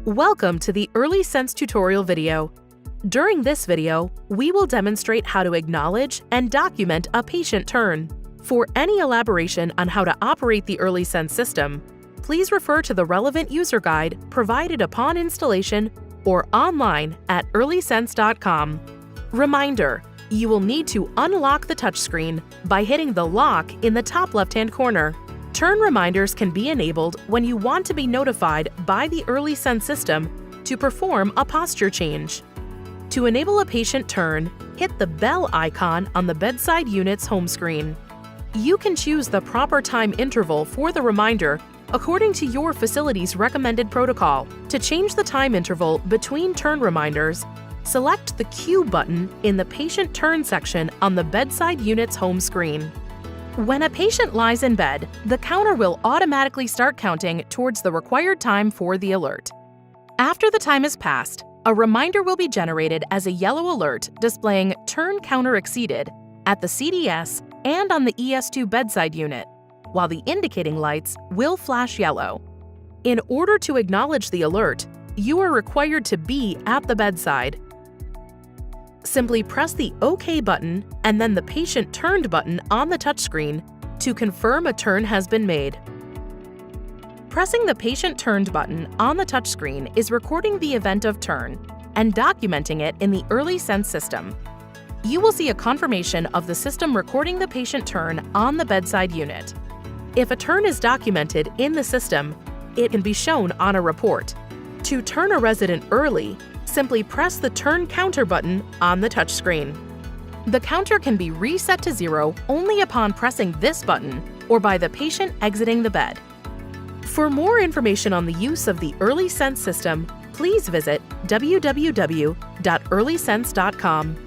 Welcome to the EarlySense tutorial video. During this video, we will demonstrate how to acknowledge and document a patient turn. For any elaboration on how to operate the EarlySense system, please refer to the relevant user guide provided upon installation or online at earlysense.com. Reminder: you will need to unlock the touchscreen by hitting the lock in the top left-hand corner. Turn reminders can be enabled when you want to be notified by the EarlySense system to perform a posture change. To enable a patient turn, hit the bell icon on the bedside unit's home screen. You can choose the proper time interval for the reminder according to your facility's recommended protocol. To change the time interval between turn reminders, select the Q button in the Patient Turn section on the bedside unit's home screen. When a patient lies in bed, the counter will automatically start counting towards the required time for the alert. After the time has passed, a reminder will be generated as a yellow alert displaying turn counter exceeded at the CDS and on the ES2 bedside unit, while the indicating lights will flash yellow. In order to acknowledge the alert, you are required to be at the bedside. Simply press the OK button and then the Patient Turned button on the touchscreen to confirm a turn has been made. Pressing the Patient Turned button on the touchscreen is recording the event of turn and documenting it in the EarlySense system. You will see a confirmation of the system recording the patient turn on the bedside unit. If a turn is documented in the system, it can be shown on a report. To turn a resident early, simply press the Turn Counter button on the touchscreen. The counter can be reset to 0 only upon pressing this button or by the patient exiting the bed. For more information on the use of the EarlySense system, please visit www.earlysense.com.